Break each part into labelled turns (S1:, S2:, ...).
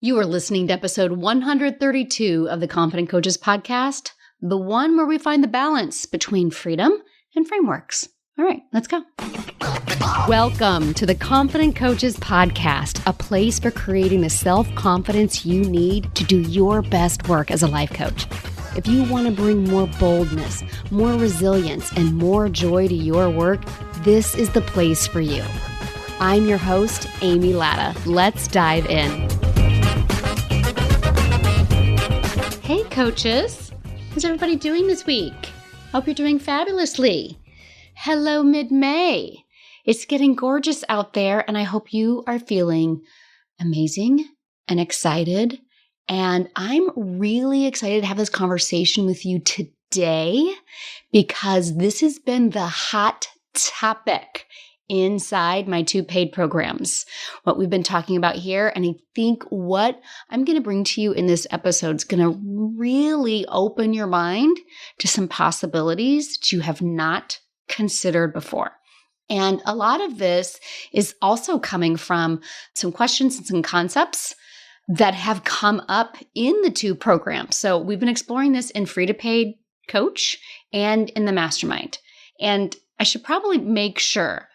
S1: You are listening to episode 132 of the Confident Coaches Podcast, the one where we find the balance between freedom and frameworks. All right, let's go. Welcome to the Confident Coaches Podcast, a place for creating the self-confidence you need to do your best work as a life coach. If you want to bring more boldness, more resilience, and more joy to your work, this is the place for you. I'm your host, Amy Latta. Let's dive in. Hey, coaches. How's everybody doing this week? Hope you're doing fabulously. Hello, mid-May. It's getting gorgeous out there, and I hope you are feeling amazing and excited. And I'm really excited to have this conversation with you today because this has been the hot topic inside my two paid programs, what we've been talking about here. And I think what I'm going to bring to you in this episode is going to really open your mind to some possibilities that you have not considered before. And a lot of this is also coming from some questions and some concepts that have come up in the two programs. So we've been exploring this in Free to Paid Coach and in the Mastermind. And I should probably make sure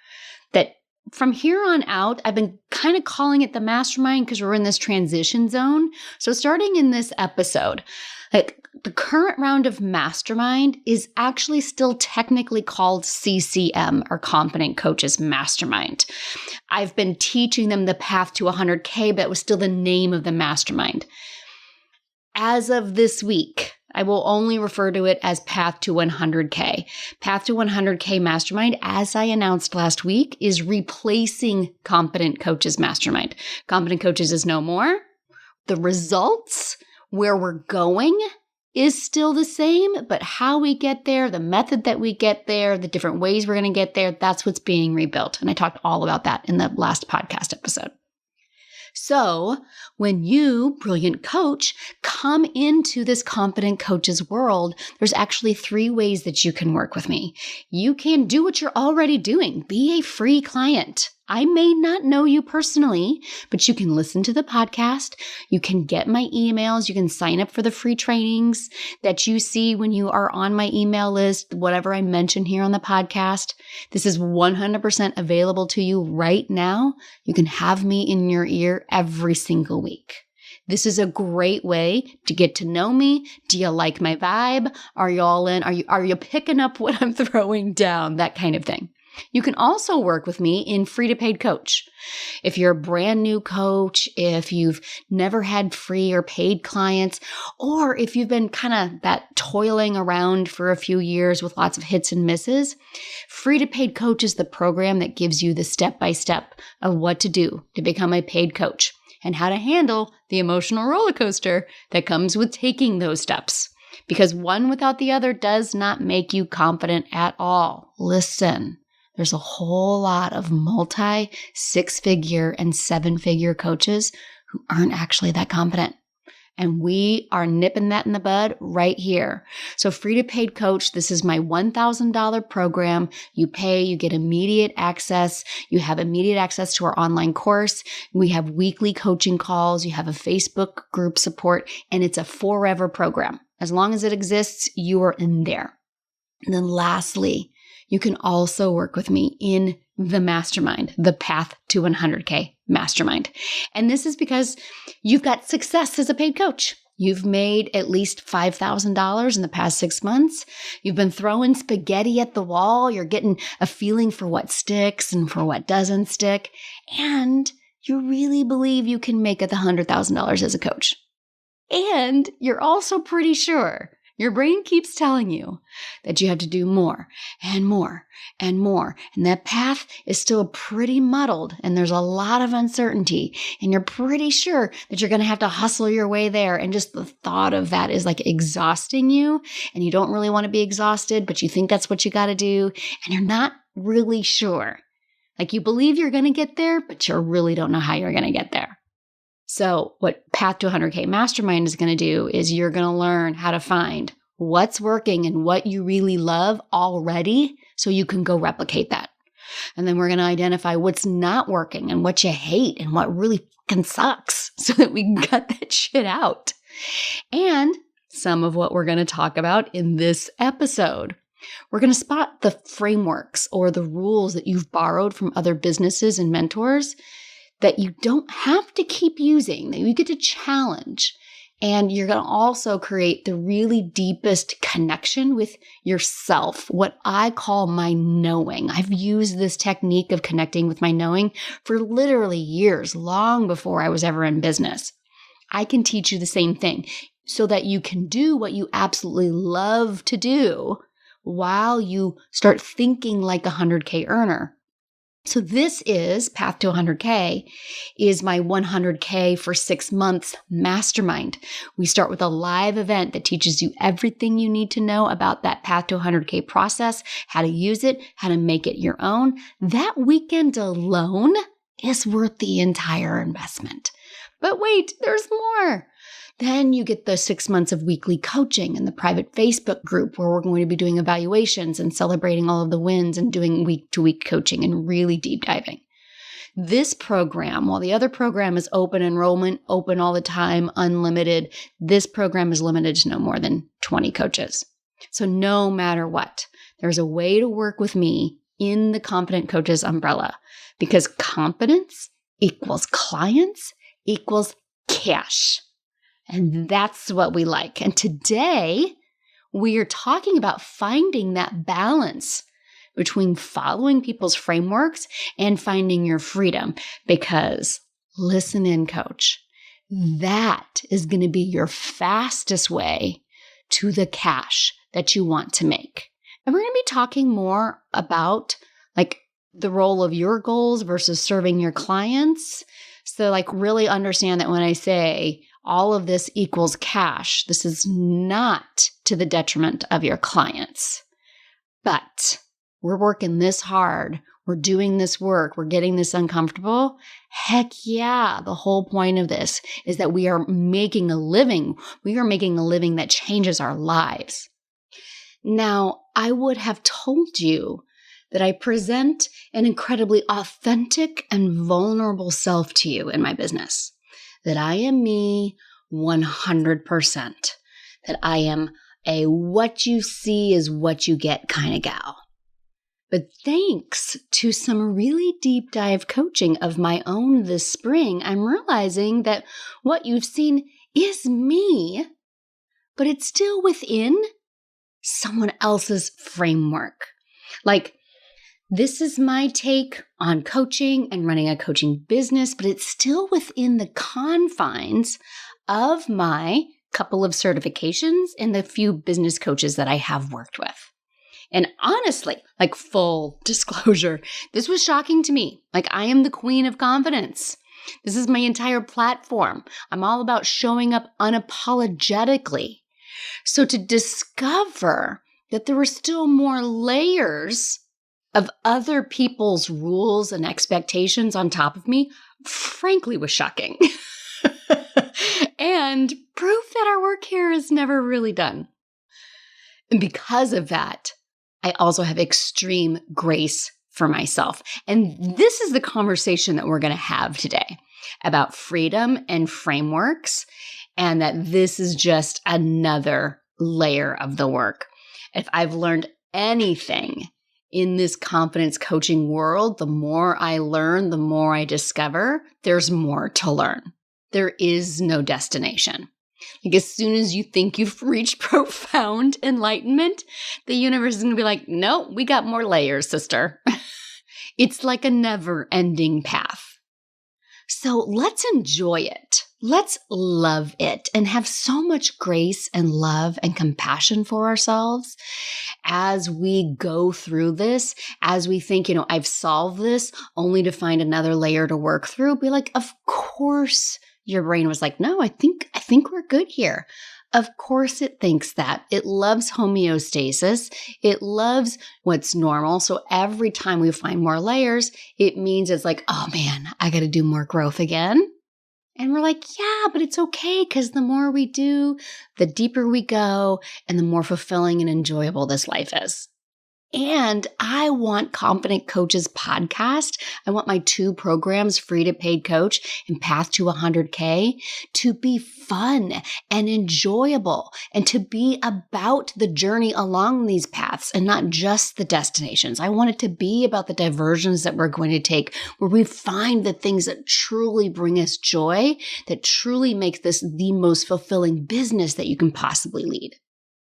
S1: that from here on out, I've been kind of calling it the Mastermind because we're in this transition zone. So starting in this episode, the current round of Mastermind is actually still technically called CCM, or Confident Coaches Mastermind. I've been teaching them the path to 100K, but it was still the name of the mastermind. As of this week, I will only refer to it as Path to 100K. Path to 100K Mastermind, as I announced last week, is replacing Confident Coaches Mastermind. Confident Coaches is no more. The results, where we're going, is still the same, but how we get there, the method that we get there, the different ways we're going to get there, that's what's being rebuilt. And I talked all about that in the last podcast episode. So when you, brilliant coach, come into this Confident Coaches world, there's actually 3 ways that you can work with me. You can do what you're already doing. Be a free client. I may not know you personally, but you can listen to the podcast. You can get my emails. You can sign up for the free trainings that you see when you are on my email list, whatever I mention here on the podcast. This is 100% available to you right now. You can have me in your ear every single week. This is a great way to get to know me. Do you like my vibe? Are you all in? Are you picking up what I'm throwing down? That kind of thing. You can also work with me in Free to Paid Coach. If you're a brand new coach, if you've never had free or paid clients, or if you've been kind of that toiling around for a few years with lots of hits and misses, Free to Paid Coach is the program that gives you the step-by-step of what to do to become a paid coach and how to handle the emotional roller coaster that comes with taking those steps. Because one without the other does not make you confident at all. Listen. There's a whole lot of multi-6-figure and 7-figure coaches who aren't actually that confident. And we are nipping that in the bud right here. So Free to Paid Coach, this is my $1,000 program. You pay, you get immediate access. You have immediate access to our online course. We have weekly coaching calls. You have a Facebook group support, and it's a forever program. As long as it exists, you are in there. And then lastly, you can also work with me in the Mastermind, the Path to 100K Mastermind. And this is because you've got success as a paid coach. You've made at least $5,000 in the past 6 months. You've been throwing spaghetti at the wall. You're getting a feeling for what sticks and for what doesn't stick. And you really believe you can make $100,000 as a coach. And you're also pretty sure your brain keeps telling you that you have to do more and more and more. And that path is still pretty muddled and there's a lot of uncertainty. And you're pretty sure that you're going to have to hustle your way there. And just the thought of that is like exhausting you. And you don't really want to be exhausted, but you think that's what you got to do. And you're not really sure. Like you believe you're going to get there, but you really don't know how you're going to get there. So what Path to 100K Mastermind is going to do is you're going to learn how to find what's working and what you really love already so you can go replicate that. And then we're going to identify what's not working and what you hate and what really fucking sucks so that we can cut that shit out. And some of what we're going to talk about in this episode. We're going to spot the frameworks or the rules that you've borrowed from other businesses and mentors that you don't have to keep using, that you get to challenge. And you're going to also create the really deepest connection with yourself, what I call my knowing. I've used this technique of connecting with my knowing for literally years, long before I was ever in business. I can teach you the same thing so that you can do what you absolutely love to do while you start thinking like a 100K earner. So this is Path to 100K is my 100K for 6 months mastermind. We start with a live event that teaches you everything you need to know about that Path to 100K process, how to use it, how to make it your own. That weekend alone is worth the entire investment. But wait, there's more. Then you get the 6 months of weekly coaching and the private Facebook group where we're going to be doing evaluations and celebrating all of the wins and doing week-to-week coaching and really deep diving. This program, while the other program is open enrollment, open all the time, unlimited, this program is limited to no more than 20 coaches. So no matter what, there's a way to work with me in the Confident Coaches umbrella because confidence equals clients equals cash. And that's what we like. And today, we are talking about finding that balance between following people's frameworks and finding your freedom. Because listen in, coach, that is going to be your fastest way to the cash that you want to make. And we're going to be talking more about like the role of your goals versus serving your clients. So like really understand that when I say all of this equals cash, this is not to the detriment of your clients. But we're working this hard. We're doing this work. We're getting this uncomfortable. Heck yeah. The whole point of this is that we are making a living. We are making a living that changes our lives. Now, I would have told you that I present an incredibly authentic and vulnerable self to you in my business. That I am me 100%. That I am a what you see is what you get kind of gal. But thanks to some really deep dive coaching of my own this spring, I'm realizing that what you've seen is me, but it's still within someone else's framework. Like, this is my take on coaching and running a coaching business, but it's still within the confines of my couple of certifications and the few business coaches that I have worked with. And honestly, like full disclosure, this was shocking to me. Like I am the queen of confidence. This is my entire platform. I'm all about showing up unapologetically. So to discover that there were still more layers of other people's rules and expectations on top of me, frankly, was shocking. And proof that our work here is never really done. And because of that, I also have extreme grace for myself. And this is the conversation that we're going to have today about freedom and frameworks, and that this is just another layer of the work. If I've learned anything in this confidence coaching world, the more I learn, the more I discover, there's more to learn. There is no destination. Like as soon as you think you've reached profound enlightenment, the universe is going to be like, no, we got more layers, sister. It's like a never-ending path. So let's enjoy it. Let's love it and have so much grace and love and compassion for ourselves as we go through this, as we think, I've solved this only to find another layer to work through. Be like, of course your brain was like, no, I think we're good here. Of course it thinks that. It loves homeostasis. It loves what's normal. So every time we find more layers, it means it's like, oh man, I got to do more growth again. And we're like, yeah, but it's okay because the more we do, the deeper we go and the more fulfilling and enjoyable this life is. And I want Confident Coaches podcast. I want my 2 programs, Free to Paid Coach and Path to 100K, to be fun and enjoyable and to be about the journey along these paths and not just the destinations. I want it to be about the diversions that we're going to take, where we find the things that truly bring us joy, that truly makes this the most fulfilling business that you can possibly lead.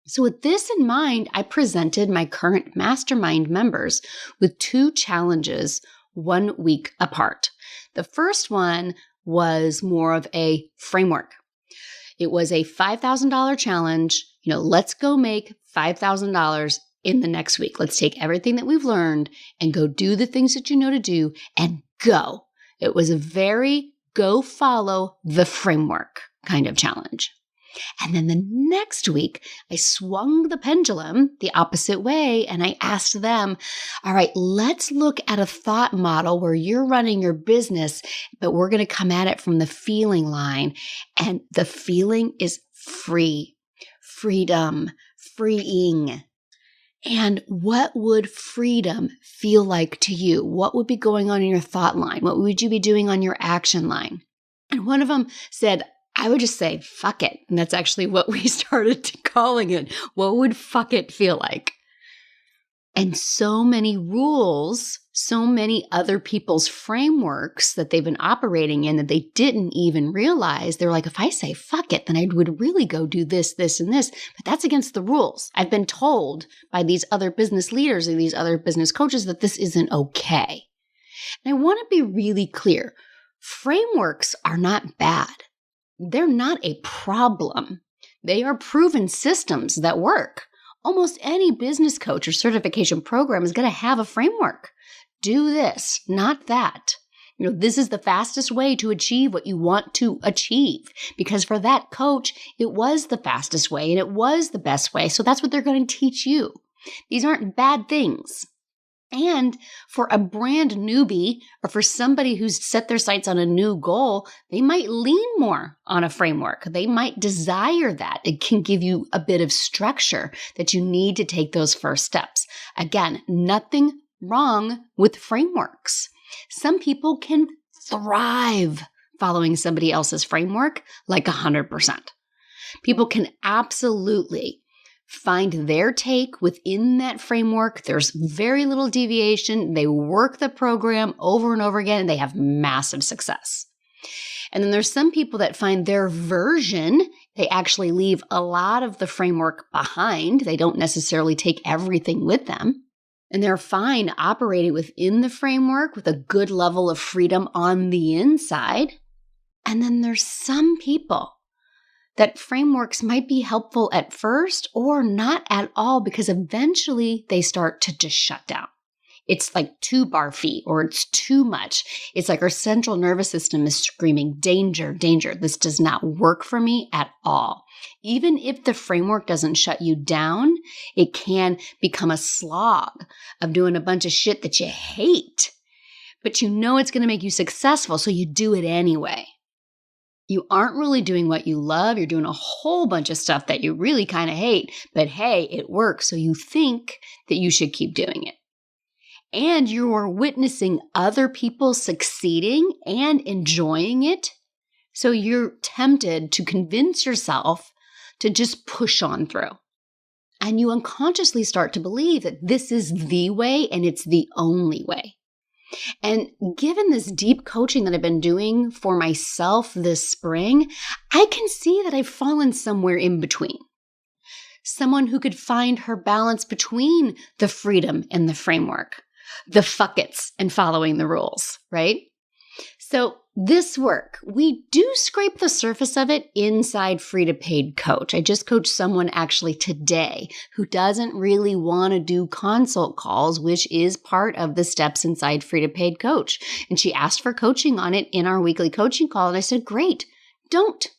S1: So with this in mind, I presented my current mastermind members with 2 challenges 1 week apart. The first one was more of a framework. It was a $5,000 challenge. Let's go make $5,000 in the next week. Let's take everything that we've learned and go do the things that you know to do and go. It was a very go follow the framework kind of challenge. And then the next week, I swung the pendulum the opposite way and I asked them, all right, let's look at a thought model where you're running your business, but we're going to come at it from the feeling line. And the feeling is free, freedom, freeing. And what would freedom feel like to you? What would be going on in your thought line? What would you be doing on your action line? And one of them said, I would just say, fuck it. And that's actually what we started calling it. What would fuck it feel like? And so many rules, so many other people's frameworks that they've been operating in that they didn't even realize. They're like, if I say fuck it, then I would really go do this, this, and this. But that's against the rules. I've been told by these other business leaders and these other business coaches that this isn't okay. And I want to be really clear. Frameworks are not bad. They're not a problem. They are proven systems that work. Almost any business coach or certification program is going to have a framework. Do this, not that. This is the fastest way to achieve what you want to achieve. Because for that coach, it was the fastest way and it was the best way. So that's what they're going to teach you. These aren't bad things. And for a brand newbie or for somebody who's set their sights on a new goal, they might lean more on a framework. They might desire that. It can give you a bit of structure that you need to take those first steps. Again, nothing wrong with frameworks. Some people can thrive following somebody else's framework like 100%. People can absolutely find their take within that framework. There's very little deviation. They work the program over and over again, and they have massive success. And then there's some people that find their version. They actually leave a lot of the framework behind. They don't necessarily take everything with them. And they're fine operating within the framework with a good level of freedom on the inside. And then there's some people that frameworks might be helpful at first or not at all because eventually they start to just shut down. It's like too barfy or it's too much. It's like our central nervous system is screaming, danger, danger. This does not work for me at all. Even if the framework doesn't shut you down, it can become a slog of doing a bunch of shit that you hate, but you know it's going to make you successful, so you do it anyway. You aren't really doing what you love. You're doing a whole bunch of stuff that you really kind of hate, but hey, it works. So you think that you should keep doing it. And you're witnessing other people succeeding and enjoying it. So you're tempted to convince yourself to just push on through. And you unconsciously start to believe that this is the way and it's the only way. And given this deep coaching that I've been doing for myself this spring, I can see that I've fallen somewhere in between. Someone who could find her balance between the freedom and the framework, the fuck it's and following the rules, right? So this work, we do scrape the surface of it inside Free to Paid Coach. I just coached someone actually today who doesn't really want to do consult calls, which is part of the steps inside Free to Paid Coach. And she asked for coaching on it in our weekly coaching call. And I said, great, don't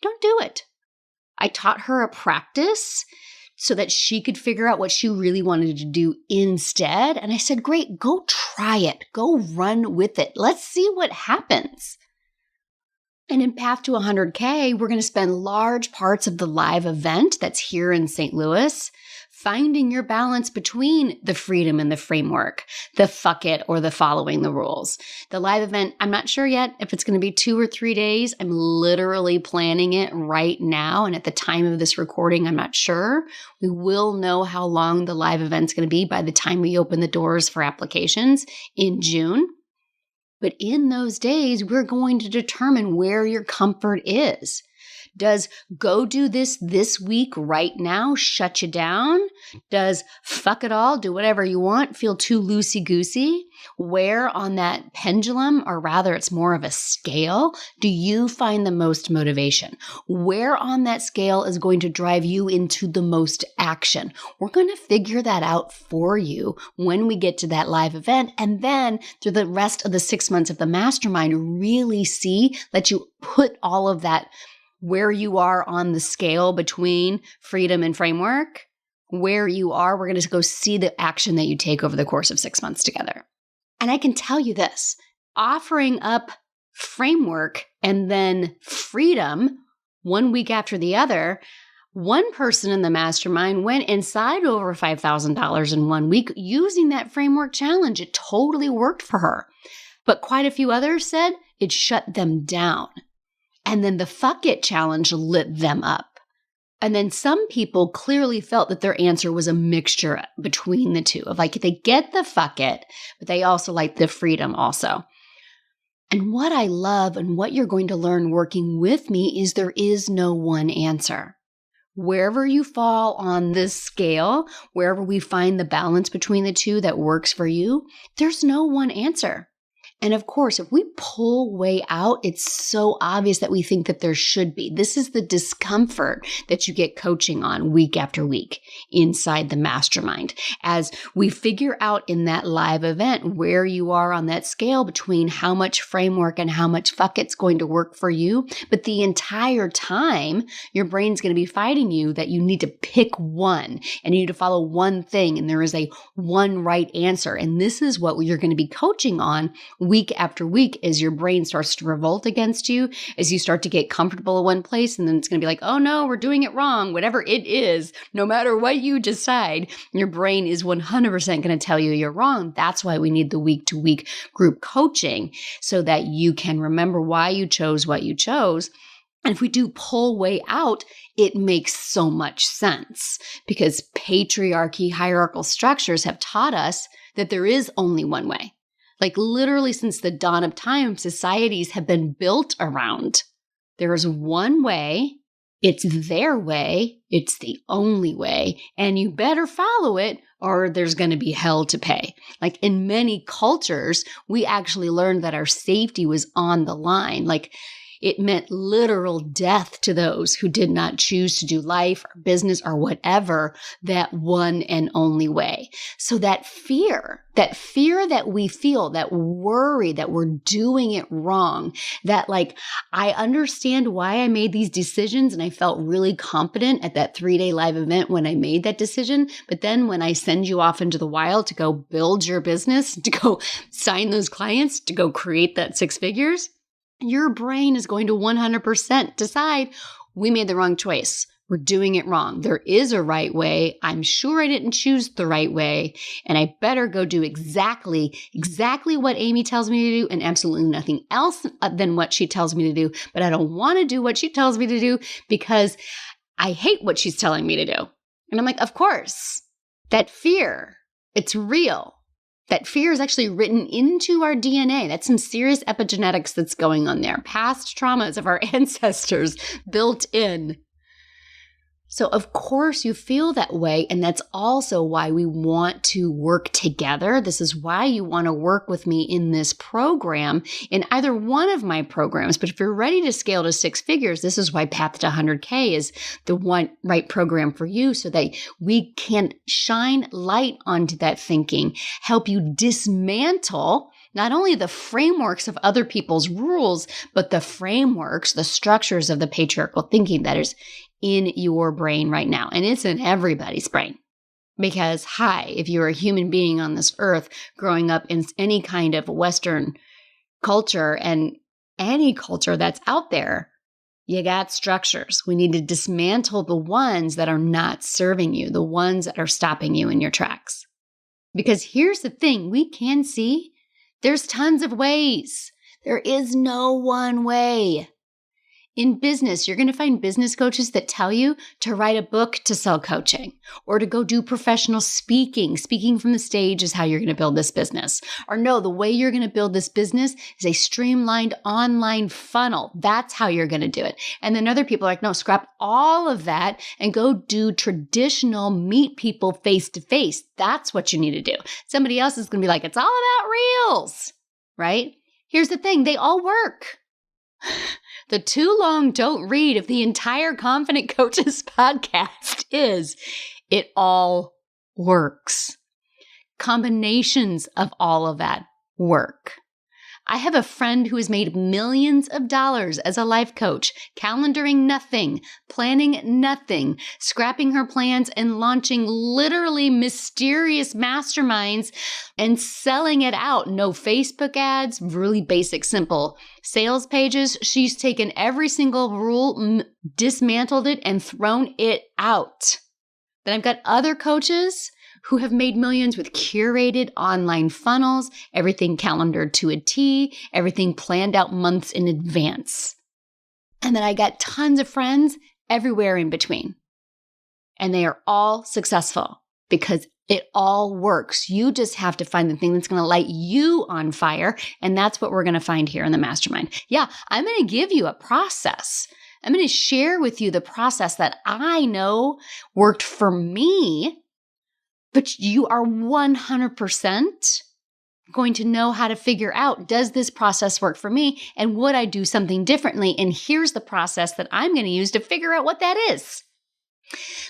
S1: do it. I taught her a practice so that she could figure out what she really wanted to do instead. And I said, great, go try it. Go run with it. Let's see what happens. And in Path to 100K, we're going to spend large parts of the live event that's here in St. Louis finding your balance between the freedom and the framework, the fuck it or the following the rules. The live event, I'm not sure yet if it's going to be 2 or 3 days. I'm literally planning it right now. And at the time of this recording, I'm not sure. We will know how long the live event's going to be by the time we open the doors for applications in June. But in those days, we're going to determine where your comfort is. Does go do this week right now shut you down? Does fuck it all, do whatever you want, feel too loosey-goosey? Where on that pendulum, or rather it's more of a scale, do you find the most motivation? Where on that scale is going to drive you into the most action? We're going to figure that out for you when we get to that live event, and then through the rest of the 6 months of the mastermind, really let you put all of that where you are on the scale between freedom and framework, where you are, we're going to go see the action that you take over the course of 6 months together. And I can tell you this, offering up framework and then freedom 1 week after the other, one person in the mastermind went inside over $5,000 in 1 week using that framework challenge. It totally worked for her. But quite a few others said it shut them down. And then the fuck it challenge lit them up. And then some people clearly felt that their answer was a mixture between the two of like, they get the fuck it, but they also like the freedom also. And what I love and what you're going to learn working with me is there is no one answer. Wherever you fall on this scale, wherever we find the balance between the two that works for you, there's no one answer. And of course, if we pull way out, it's so obvious that we think that there should be. This is the discomfort that you get coaching on week after week inside the mastermind. As we figure out in that live event where you are on that scale between how much framework and how much fuck it's going to work for you. But the entire time, your brain's going to be fighting you that you need to pick one and you need to follow one thing. And there is a one right answer. And this is what you're going to be coaching on week after week as your brain starts to revolt against you, as you start to get comfortable in one place, and then it's going to be like, oh no, we're doing it wrong. Whatever it is, no matter what you decide, your brain is 100% going to tell you you're wrong. That's why we need the week-to-week group coaching so that you can remember why you chose what you chose. And if we do pull way out, it makes so much sense because patriarchy, hierarchical structures have taught us that there is only one way. Like literally since the dawn of time, societies have been built around. There is one way, it's their way, it's the only way, and you better follow it or there's going to be hell to pay. Like in many cultures, we actually learned that our safety was on the line. Like it meant literal death to those who did not choose to do life or business or whatever that one and only way. So that fear that we feel, that worry that we're doing it wrong, that like, I understand why I made these decisions and I felt really confident at that 3-day live event when I made that decision. But then when I send you off into the wild to go build your business, to go sign those clients, to go create that 6 figures, your brain is going to 100% decide we made the wrong choice. We're doing it wrong. There is a right way. I'm sure I didn't choose the right way. And I better go do exactly what Amy tells me to do and absolutely nothing else than what she tells me to do. But I don't want to do what she tells me to do because I hate what she's telling me to do. And I'm like, of course, that fear, it's real. That fear is actually written into our DNA. That's some serious epigenetics that's going on there. Past traumas of our ancestors built in. So of course you feel that way. And that's also why we want to work together. This is why you want to work with me in this program, in either one of my programs. But if you're ready to scale to 6 figures, this is why Path to 100K is the one right program for you so that we can shine light onto that thinking, help you dismantle not only the frameworks of other people's rules, but the frameworks, the structures of the patriarchal thinking that is in your brain right now. And it's in everybody's brain. Because, if you're a human being on this earth growing up in any kind of Western culture and any culture that's out there, You got structures. We need to dismantle the ones that are not serving you, the ones that are stopping you in your tracks. Because here's the thing, we can see there's tons of ways. There is no one way. In business, you're going to find business coaches that tell you to write a book to sell coaching or to go do professional speaking. Speaking from the stage is how you're going to build this business. Or no, the way you're going to build this business is a streamlined online funnel. That's how you're going to do it. And then other people are like, no, scrap all of that and go do traditional meet people face to face. That's what you need to do. Somebody else is going to be like, it's all about reels, right? Here's the thing. They all work. The too long don't read of the entire Confident Coaches podcast is it all works. Combinations of all of that work. I have a friend who has made millions of dollars as a life coach, calendaring nothing, planning nothing, scrapping her plans and launching literally mysterious masterminds and selling it out. No Facebook ads, really basic, simple sales pages. She's taken every single rule, dismantled it, and thrown it out. Then I've got other coaches who have made millions with curated online funnels, everything calendared to a T, everything planned out months in advance. And then I got tons of friends everywhere in between. And they are all successful because it all works. You just have to find the thing that's going to light you on fire. And that's what we're going to find here in the mastermind. Yeah, I'm going to give you a process. I'm going to share with you the process that I know worked for me. But you are 100% going to know how to figure out, does this process work for me? And would I do something differently? And here's the process that I'm going to use to figure out what that is.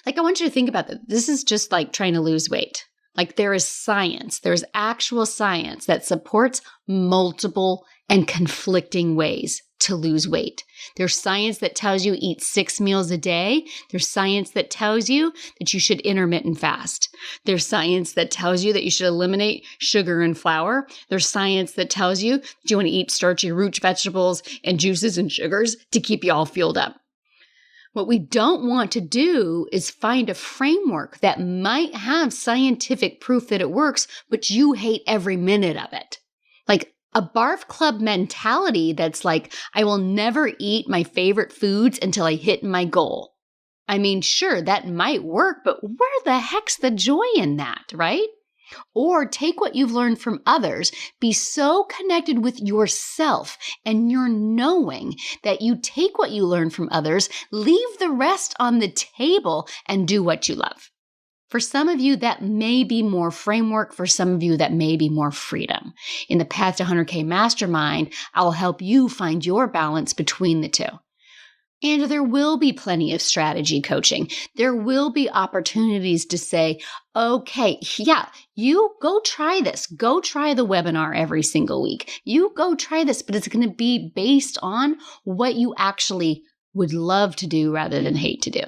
S1: Like, I want you to think about that. This is just like trying to lose weight. Like, there is science. There's actual science that supports multiple and conflicting ways to lose weight. There's science that tells you eat 6 meals a day. There's science that tells you that you should intermittent fast. There's science that tells you that you should eliminate sugar and flour. There's science that tells you that you want to eat starchy root vegetables and juices and sugars to keep you all fueled up. What we don't want to do is find a framework that might have scientific proof that it works, but you hate every minute of it. Like a barf club mentality that's like, I will never eat my favorite foods until I hit my goal. I mean, sure, that might work, but where the heck's the joy in that, right? Or take what you've learned from others, be so connected with yourself and your knowing that you take what you learn from others, leave the rest on the table, and do what you love. For some of you, that may be more framework. For some of you, that may be more freedom. In the Path to 100K Mastermind, I'll help you find your balance between the two. And there will be plenty of strategy coaching. There will be opportunities to say, okay, yeah, you go try this. Go try the webinar every single week. You go try this, but it's going to be based on what you actually would love to do rather than hate to do.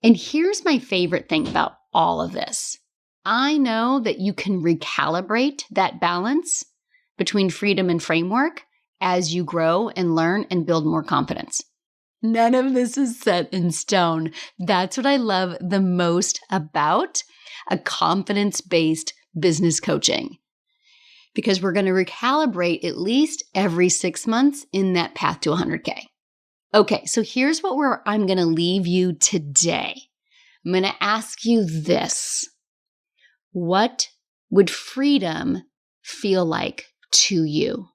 S1: And here's my favorite thing about all of this. I know that you can recalibrate that balance between freedom and framework as you grow and learn and build more confidence. None of this is set in stone. That's what I love the most about a confidence-based business coaching. Because we're going to recalibrate at least every 6 months in that path to 100K. Okay, so here's what I'm going to leave you today. I'm going to ask you this. What would freedom feel like to you?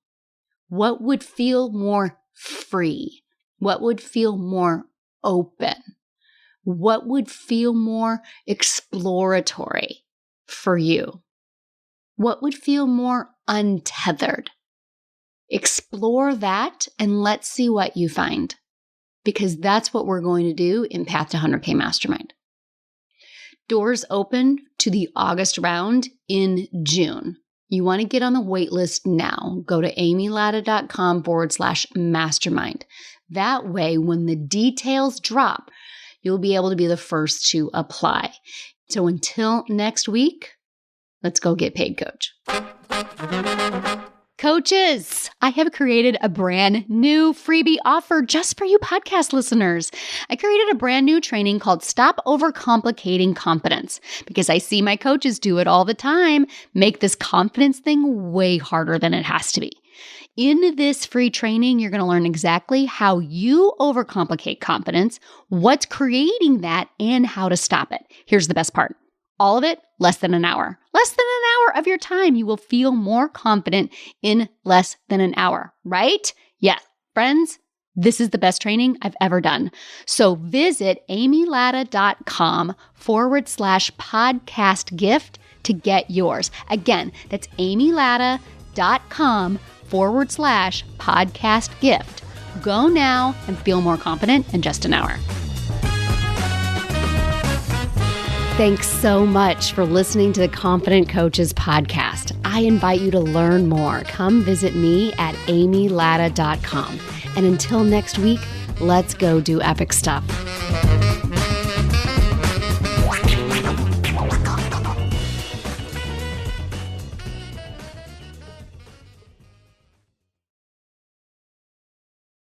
S1: What would feel more free? What would feel more open? What would feel more exploratory for you? What would feel more untethered? Explore that and let's see what you find. Because that's what we're going to do in Path to 100K Mastermind. Doors open to the August round in June. You want to get on the wait list now. Go to amylatta.com/mastermind. That way, when the details drop, you'll be able to be the first to apply. So until next week, let's go get paid, coach. Coaches, I have created a brand new freebie offer just for you podcast listeners. I created a brand new training called Stop Overcomplicating Confidence because I see my coaches do it all the time, make this confidence thing way harder than it has to be. In this free training, you're going to learn exactly how you overcomplicate confidence, what's creating that, and how to stop it. Here's the best part. All of it, less than an hour. Less than an hour of your time. You will feel more confident in less than an hour, right? Yeah, friends, this is the best training I've ever done. So visit amylatta.com/podcast gift to get yours. Again, that's amylatta.com/podcast gift. Go now and feel more confident in just an hour. Thanks so much for listening to the Confident Coaches podcast. I invite you to learn more. Come visit me at amylatta.com. And until next week, let's go do epic stuff.